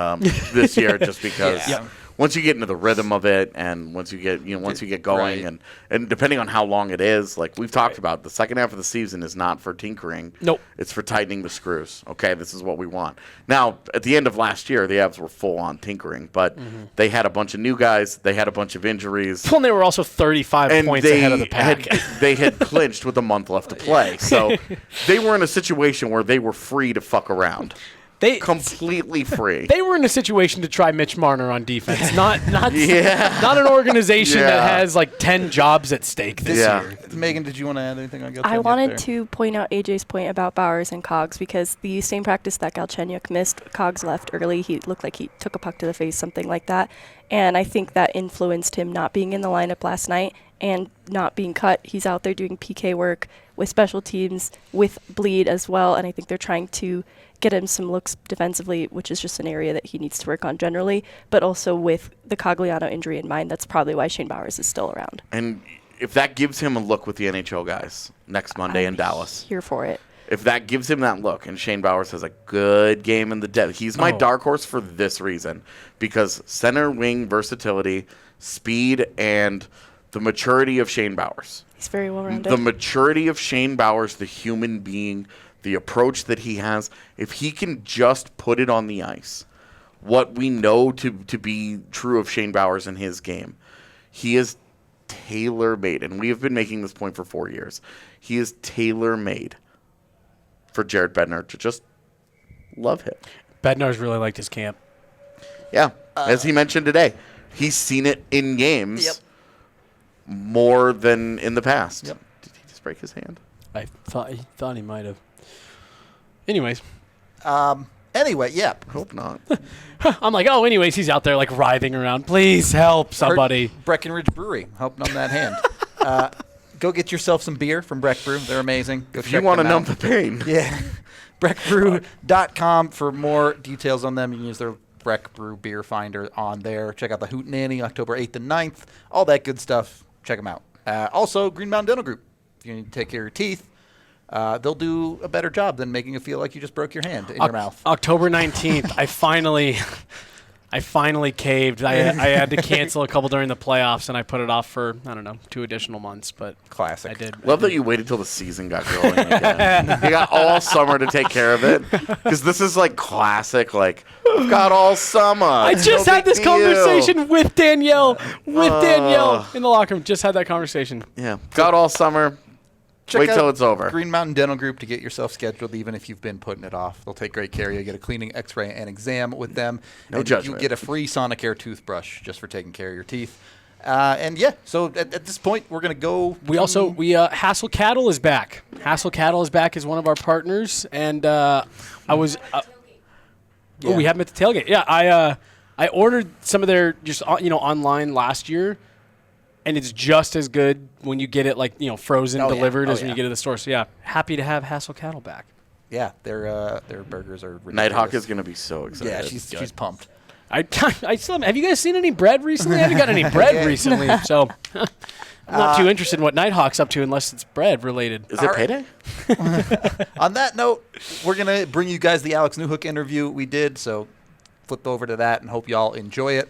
This year, just because Yeah. once you get into the rhythm of it, and once you get going, Right. and depending on how long it is, like we've talked about, the second half of the season is not for tinkering. Nope. It's for tightening the screws. Okay, this is what we want. Now, at the end of last year, the Avs were full on tinkering, but they had a bunch of new guys. They had a bunch of injuries. Well, they were also 35 points ahead of the pack. They had clinched with a month left to play. So they were in a situation where they were free to fuck around. Completely free. They were in a situation to try Mitch Marner on defense, not an organization that has like 10 jobs at stake this year. Megan, did you want to add anything on Galchenyuk? I wanted to point out AJ's point about Bowers and Cogs, because the same practice that Galchenyuk missed, Cogs left early. He looked like he took a puck to the face, something like that. And I think that influenced him not being in the lineup last night and not being cut. He's out there doing PK work with special teams, with bleed as well. And I think they're trying to get him some looks defensively, which is just an area that he needs to work on generally. But also with the Cogliano injury in mind, that's probably why Shane Bowers is still around. And if that gives him a look with the NHL guys next Monday in Dallas. Here for it. If that gives him that look, and Shane Bowers has a good game in the depth, he's my dark horse for this reason. Because center wing versatility, speed, and the maturity of Shane Bowers. He's very well-rounded. The maturity of Shane Bowers, the human being, the approach that he has, if he can just put it on the ice, what we know to be true of Shane Bowers in his game, he is tailor-made. And we have been making this point for 4 years. He is tailor-made for Jared Bednar to just love him. Bednar's really liked his camp. Yeah, as he mentioned today, he's seen it in games more than in the past. Yep. Did he just break his hand? I thought he might have. Anyways. Anyway, yeah. Hope not. I'm like, anyways, he's out there like writhing around. Please help somebody. Breckenridge Brewery, helping on that hand. Go get yourself some beer from Breck Brew. They're amazing. Go If you want to numb the pain. Yeah. BreckBrew.com for more details on them. You can use their Breck Brew beer finder on there. Check out the Hootenanny, October 8th and 9th. All that good stuff. Check them out. Also, Green Mountain Dental Group. If you need to take care of your teeth, they'll do a better job than making you feel like you just broke your hand in your mouth. October 19th, I finally caved. I had to cancel a couple during the playoffs, and I put it off for, 2 additional months. But Classic. I did. Love that you waited till the season got going again. You got all summer to take care of it. Because this is like classic, like, we've got all summer. I just had this conversation with Danielle. In the locker room. Just had that conversation. Yeah. Got all summer. Wait till it's over. Green Mountain Dental Group to get yourself scheduled, even if you've been putting it off. They'll take great care of you. Get a cleaning, X-ray, and exam with them. No and judgment. You get a free Sonicare toothbrush just for taking care of your teeth. So at this point, we're going to go. Hassel Cattle is back. Hassel Cattle is back as one of our partners, and we have them at the tailgate. Yeah, I ordered some of their just online last year. And it's just as good when you get it frozen, delivered as when you get it at the store. So yeah, happy to have Hassel Cattle back. Yeah, their burgers are ridiculous. Nighthawk is going to be so excited. Yeah, she's pumped. I still have you guys seen any bread recently? I haven't got any bread recently, so I'm not too interested in what Nighthawk's up to unless it's bread related. Is it payday? On that note, we're going to bring you guys the Alex Newhook interview we did, so flip over to that and hope y'all enjoy it.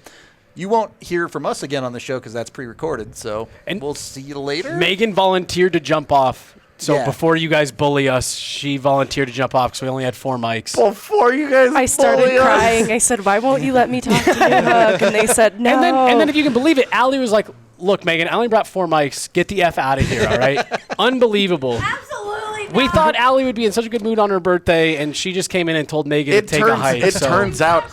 You won't hear from us again on the show because that's pre-recorded, so we'll see you later. Megan volunteered to jump off. So before you guys bully us, she volunteered to jump off because we only had 4 mics. Before you guys I started crying. I said, why won't you let me talk to Newhook? And they said, no. And then if you can believe it, Allie was like, look, Megan, I only brought 4 mics. Get the F out of here, all right? Unbelievable. Absolutely not. We thought Allie would be in such a good mood on her birthday, and she just came in and told Megan to take a hike. It turns out...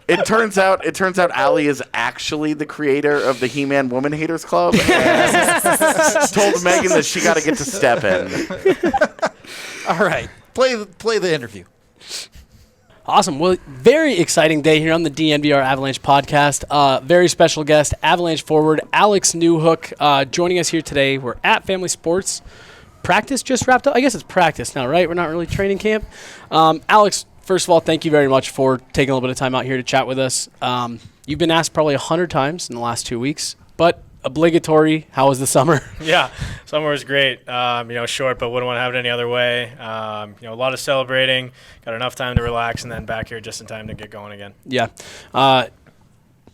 It turns out Allie is actually the creator of the He-Man Woman Haters Club and told Megan that she got to get to step in. All right. Play the interview. Awesome. Well, very exciting day here on the DNVR Avalanche podcast. Very special guest, Avalanche forward Alex Newhook, joining us here today. We're at Family Sports. practice just wrapped up? I guess it's practice now, right? We're not really training camp. Alex, first of all, thank you very much for taking a little bit of time out here to chat with us. You've been asked probably 100 times in the last 2 weeks, but obligatory, how was the summer? Yeah, summer was great. Short, but wouldn't want to have it any other way. A lot of celebrating, got enough time to relax, and then back here just in time to get going again. Yeah.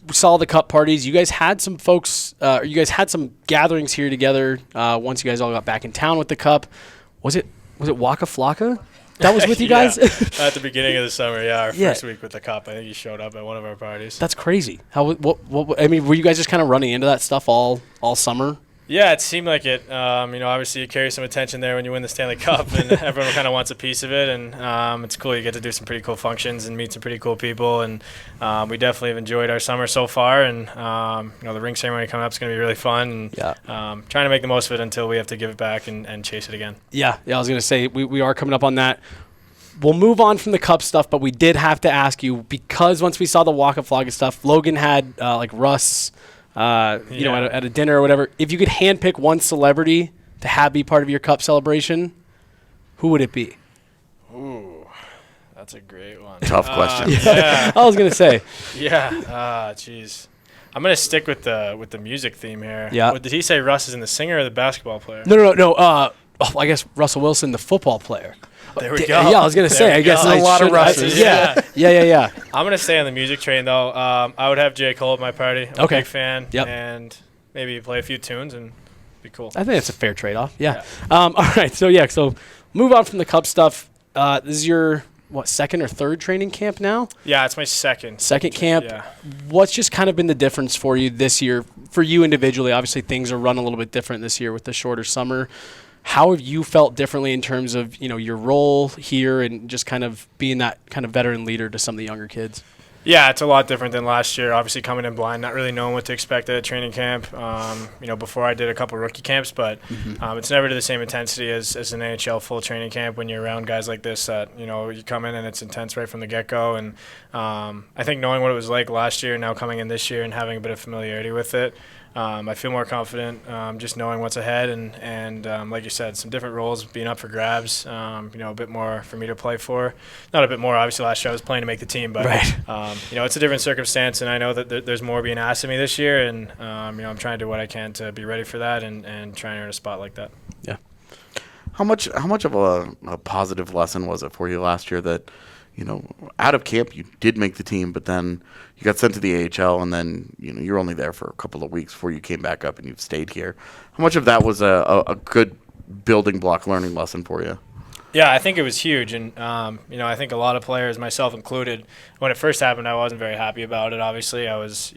We saw the cup parties. You guys had some folks, you guys had some gatherings here together once you guys all got back in town with the cup. Was it Waka Flocka? That was with you guys? At the beginning of the summer, our first week with the cup. I think he showed up at one of our parties. That's crazy. What I mean, were you guys just kind of running into that stuff all summer? Yeah, it seemed like it. Obviously you carry some attention there when you win the Stanley Cup, and everyone kind of wants a piece of it. And it's cool. You get to do some pretty cool functions and meet some pretty cool people. And we definitely have enjoyed our summer so far. And the ring ceremony coming up is going to be really fun. And trying to make the most of it until we have to give it back and chase it again. Yeah. I was going to say we are coming up on that. We'll move on from the cup stuff, but we did have to ask you, because once we saw the Waka Flocka stuff, Logan had Russ. At a dinner or whatever, if you could handpick one celebrity to have be part of your cup celebration, who would it be? Ooh, that's a great one. Tough question. Yeah. I was gonna say. Yeah. Jeez. I'm gonna stick with the music theme here. Yeah. Did he say Russ is in the singer or the basketball player? No. I guess Russell Wilson, the football player. There we go. Yeah, I was gonna say. I guess there's a lot of Russes. Yeah. I'm gonna stay on the music train though. I would have J. Cole at my party. I'm a big fan. Yep. And maybe play a few tunes and be cool. I think it's a fair trade-off. Yeah. All right. So move on from the cup stuff. This is your second or third training camp now? Yeah, it's my second. Second camp. Yeah. What's just kind of been the difference for you this year? For you individually, obviously things are run a little bit different this year with the shorter summer. How have you felt differently in terms of, your role here and just kind of being that kind of veteran leader to some of the younger kids? Yeah, it's a lot different than last year. Obviously coming in blind, not really knowing what to expect at a training camp. Before I did a couple rookie camps, but it's never to the same intensity as an NHL full training camp when you're around guys like this that, you come in and it's intense right from the get-go. And I think knowing what it was like last year, now coming in this year and having a bit of familiarity with it, I feel more confident just knowing what's ahead and like you said, some different roles being up for grabs, a bit more for me to play for. Not a bit more, obviously last year I was playing to make the team, but it's a different circumstance, and I know that there's more being asked of me this year, and I'm trying to do what I can to be ready for that and try and earn a spot like that. Yeah. How much of a positive lesson was it for you last year that, out of camp you did make the team, but then you got sent to the AHL, and then you're only there for a couple of weeks before you came back up and you've stayed here. How much of that was a good building block learning lesson for you? Yeah, I think it was huge, and I think a lot of players, myself included, when it first happened, I wasn't very happy about it. Obviously, I was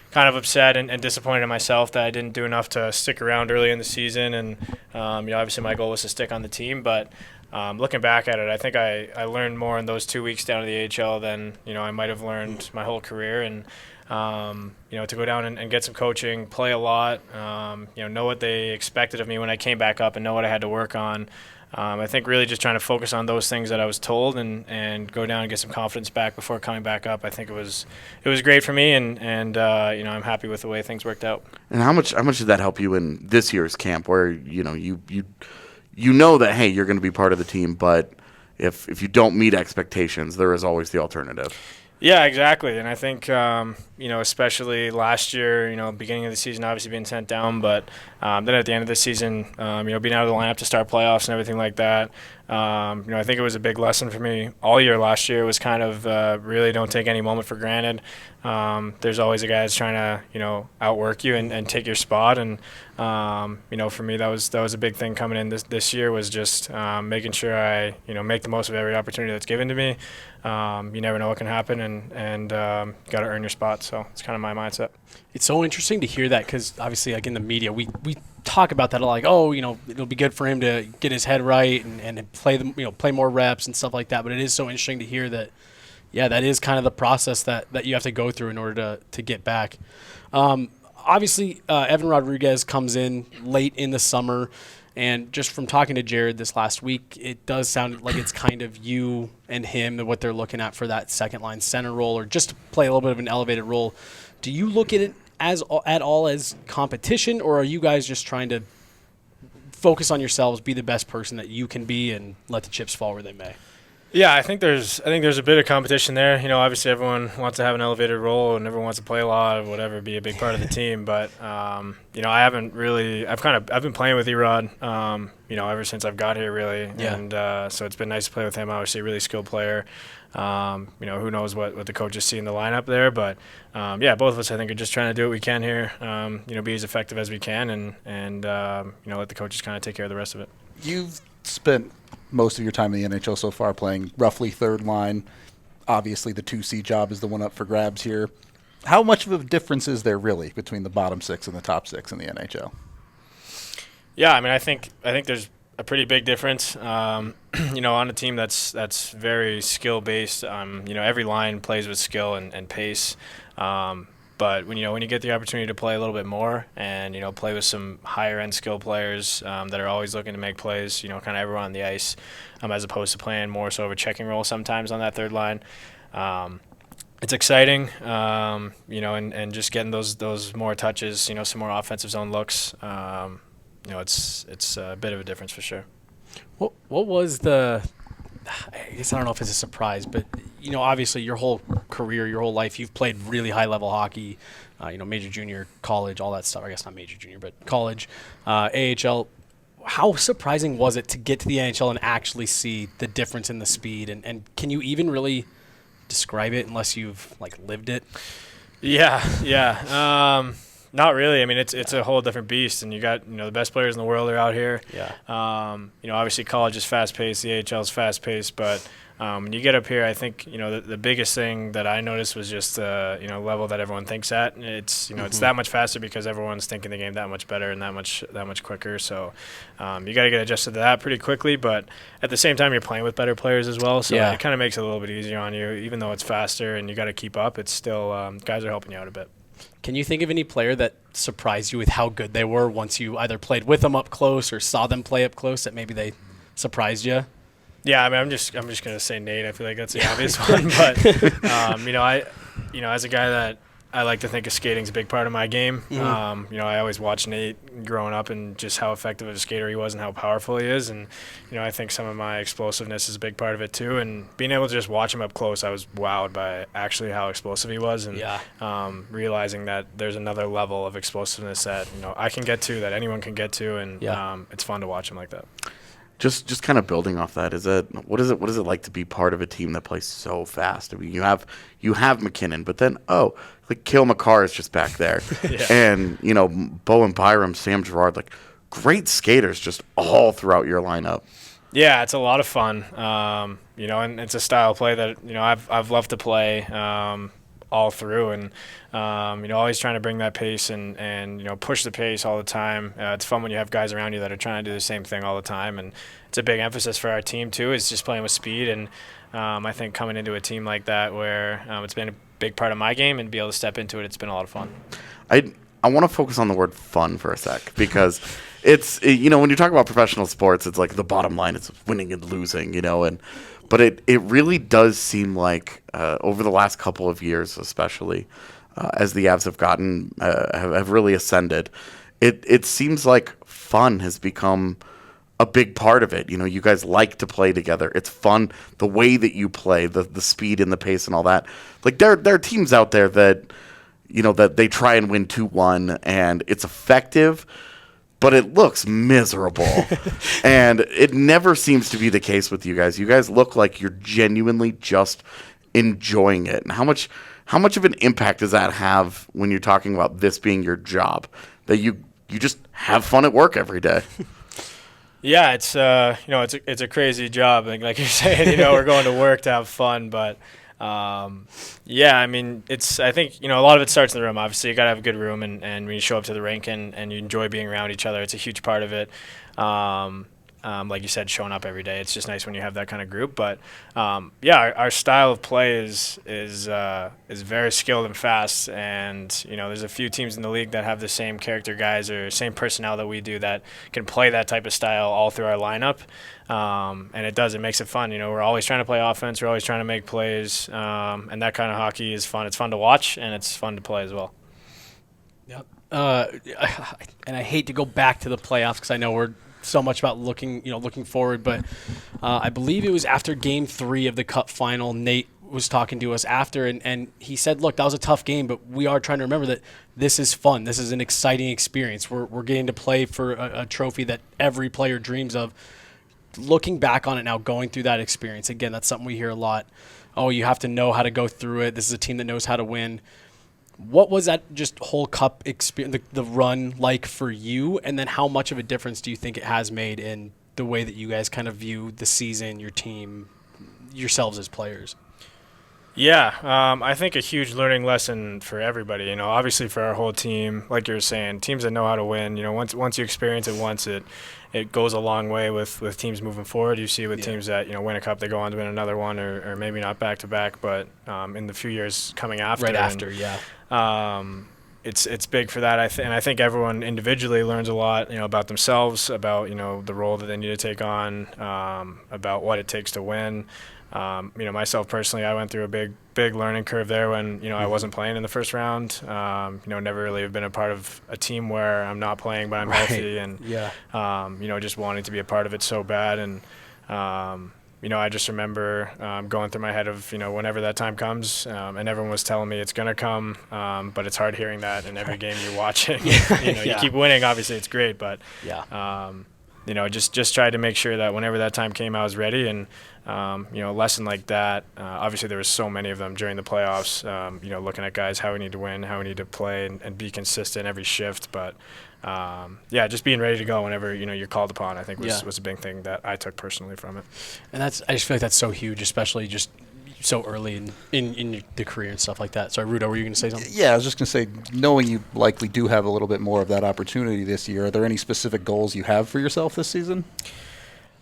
kind of upset and disappointed in myself that I didn't do enough to stick around early in the season, and obviously my goal was to stick on the team, but looking back at it, I think I learned more in those 2 weeks down to the AHL than I might have learned my whole career, and to go down and get some coaching, play a lot, know what they expected of me when I came back up and know what I had to work on. I think really just trying to focus on those things that I was told and go down and get some confidence back before coming back up. I think it was great for me, and I'm happy with the way things worked out. And how much did that help you in this year's camp, where you know that, hey, you're going to be part of the team, but if you don't meet expectations, there is always the alternative. Yeah, exactly. And I think, especially last year, beginning of the season, obviously being sent down, but then at the end of the season, being out of the lineup to start playoffs and everything like that, I think it was a big lesson for me all year last year was kind of really don't take any moment for granted. There's always a guy that's trying to, outwork you and take your spot. And, for me, that was a big thing coming in this year was just making sure I, make the most of every opportunity that's given to me. You never know what can happen, and you got to earn your spot. So it's kind of my mindset. It's so interesting to hear that because obviously, like in the media, we talk about that like, oh, it'll be good for him to get his head right and play more reps and stuff like that. But it is so interesting to hear that, yeah, that is kind of the process that you have to go through in order to get back. Obviously, Evan Rodriguez comes in late in the summer. And just from talking to Jared this last week, it does sound like it's kind of you and him and what they're looking at for that second line center role, or just to play a little bit of an elevated role. Do you look at it at all as competition, or are you guys just trying to focus on yourselves, be the best person that you can be, and let the chips fall where they may? Yeah, I think there's a bit of competition there. Obviously everyone wants to have an elevated role and everyone wants to play a lot or whatever, be a big part of the team. But I haven't really. I've been playing with Erod, ever since I've got here, really. Yeah. And so it's been nice to play with him. Obviously, a really skilled player. Who knows what the coaches see in the lineup there, but both of us I think are just trying to do what we can here. Be as effective as we can, and let the coaches kind of take care of the rest of it. You've spent most of your time in the NHL so far playing roughly third line. Obviously, the 2C job is the one up for grabs here. How much of a difference is there really between the bottom six and the top six in the NHL? Yeah, I mean, I think there's a pretty big difference. On a team that's very skill based. Every line plays with skill and pace. But when you get the opportunity to play a little bit more and play with some higher end skill players that are always looking to make plays, kind of everyone on the ice, as opposed to playing more so of a checking role sometimes on that third line. It's exciting, and just getting those more touches, some more offensive zone looks. It's a bit of a difference for sure. What was the? I guess I don't know if it's a surprise, but obviously your whole career, your whole life, you've played really high level hockey, major, junior, college, all that stuff. I guess not major, junior, but college, AHL. How surprising was it to get to the NHL and actually see the difference in the speed? And can you even really describe it unless you've lived it? Yeah. Not really. I mean, it's a whole different beast, and you got the best players in the world are out here. Yeah. Obviously college is fast paced, the AHL is fast paced, but when you get up here, I think the biggest thing that I noticed was just the level that everyone thinks at. It's it's that much faster because everyone's thinking the game that much better and that much quicker. So you got to get adjusted to that pretty quickly, but at the same time you're playing with better players as well. So it kind of makes it a little bit easier on you, even though it's faster and you got to keep up. It's still guys are helping you out a bit. Can you think of any player that surprised you with how good they were once you either played with them up close or saw them play up close that maybe they surprised you? Yeah, I mean, I'm just gonna say Nate. I feel like that's the obvious one, but as a guy that I like to think of skating's a big part of my game. Mm-hmm. I always watched Nate growing up and just how effective of a skater he was and how powerful he is. And, I think some of my explosiveness is a big part of it too. And being able to just watch him up close, I was wowed by actually how explosive he was. And realizing that there's another level of explosiveness that, I can get to, that anyone can get to. And it's fun to watch him like that. Just kind of building off that, what is it like to be part of a team that plays so fast? I mean, you have MacKinnon, but then Cale Makar is just back there, and Bowen Byram, Sam Girard, great skaters just all throughout your lineup. Yeah, it's a lot of fun, and it's a style of play that I've loved to play all through, and always trying to bring that pace and push the pace all the time. It's fun when you have guys around you that are trying to do the same thing all the time, and it's a big emphasis for our team too, is just playing with speed. And I think coming into a team like that where it's been a big part of my game and be able to step into it, it's been a lot of fun. I want to focus on the word fun for a sec, because it's when you talk about professional sports, it's like the bottom line is winning and losing, but it really does seem like over the last couple of years, especially as the Avs have gotten have really ascended, it seems like fun has become a big part of it. You guys like to play together. It's fun the way that you play, the speed and the pace and all that. There are teams out there that that they try and win 2-1 and it's effective, but it looks miserable. And it never seems to be the case with you guys. You guys look like you're genuinely just enjoying it. And how much of an impact does that have when you're talking about this being your job, that you just have fun at work every day? Yeah, it's it's a crazy job. Like you're saying, we're going to work to have fun, but I mean, I think, a lot of it starts in the room. Obviously, you got to have a good room, and when you show up to the rink and you enjoy being around each other, it's a huge part of it. Like you said, showing up every day. It's just nice when you have that kind of group. But our style of play is very skilled and fast. And there's a few teams in the league that have the same character guys or same personnel that we do that can play that type of style all through our lineup. And it makes it fun. We're always trying to play offense. We're always trying to make plays. And that kind of hockey is fun. It's fun to watch, and it's fun to play as well. Yep. And I hate to go back to the playoffs because I know we're so much about looking forward, but I believe it was after Game 3 of the Cup final, Nate was talking to us after, and he said, look, that was a tough game, but we are trying to remember that this is fun. This is an exciting experience. We're getting to play for a trophy that every player dreams of. Looking back on it now, going through that experience, again, that's something we hear a lot. Oh, you have to know how to go through it. This is a team that knows how to win. What was that just whole Cup experience, the run like for you? And then how much of a difference do you think it has made in the way that you guys kind of view the season, your team, yourselves as players? Yeah, I think a huge learning lesson for everybody. You know, obviously for our whole team, like you were saying, teams that know how to win. You know, once you experience it once, it goes a long way with teams moving forward. You see with teams that win a cup, they go on to win another one, or maybe not back to back, but in the few years coming after. Right after, It's big for that. And I think everyone individually learns a lot, about themselves, about the role that they need to take on, about what it takes to win. Myself personally, I went through a big learning curve there when, I wasn't playing in the first round. Never really have been a part of a team where I'm not playing, but I'm healthy, and, just wanting to be a part of it so bad. And, I just remember going through my head of, whenever that time comes, and everyone was telling me it's going to come, but it's hard hearing that in every game you're watching. You keep winning, obviously it's great, but just tried to make sure that whenever that time came, I was ready. And a lesson like that, obviously there was so many of them during the playoffs, looking at guys, how we need to win, how we need to play and be consistent every shift. But just being ready to go whenever you're called upon, I think was a big thing that I took personally from it. And I just feel like that's so huge, especially just so early in the career and stuff like that. Sorry, Rudo, were you going to say something? Yeah, I was just going to say, knowing you likely do have a little bit more of that opportunity this year, are there any specific goals you have for yourself this season?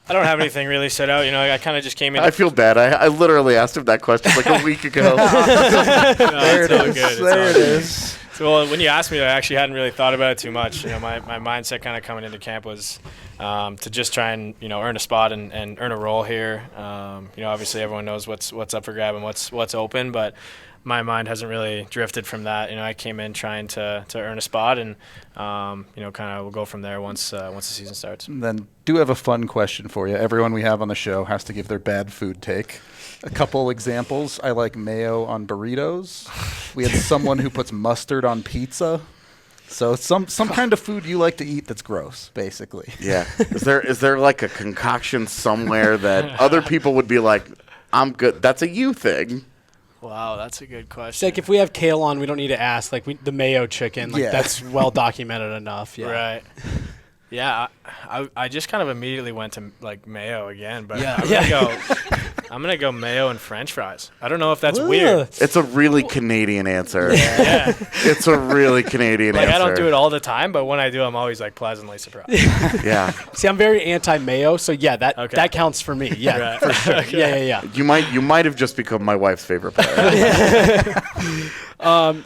I don't have anything really set out. I kind of just came in. I feel bad. I literally asked him that question like a week ago. There it is. There it is. So when you asked me, I actually hadn't really thought about it too much. My mindset kind of coming into camp was to just try and earn a spot and earn a role here. Obviously everyone knows what's up for grab and what's open, but my mind hasn't really drifted from that. I came in trying to earn a spot, and kind of we'll go from there once the season starts. And then do have a fun question for you. Everyone we have on the show has to give their bad food take. A couple examples. I like mayo on burritos. We had someone who puts mustard on pizza. So some kind of food you like to eat that's gross, basically. Yeah. Is there like a concoction somewhere that other people would be like, I'm good? That's a you thing. Wow, that's a good question. It's like if we have kale on, we don't need to ask. Like the mayo chicken, that's well documented enough. Yeah. Right. Yeah, I just kind of immediately went to mayo again, but I'm gonna go mayo and French fries. I don't know if that's weird. It's a really Canadian answer. Yeah. It's a really Canadian answer. I don't do it all the time, but when I do, I'm always pleasantly surprised. Yeah. See, I'm very anti-mayo, so that counts for me. Yeah, right. for sure. Okay. Yeah. You might have just become my wife's favorite player.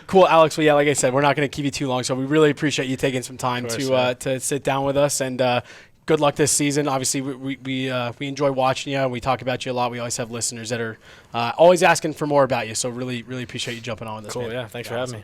Cool, Alex. Well, like I said, we're not going to keep you too long, so we really appreciate you taking some time to sit down with us, and good luck this season. Obviously, we enjoy watching you. We talk about you a lot. We always have listeners that are always asking for more about you, so really, really appreciate you jumping on with us. Cool, man. yeah. Thanks for having me.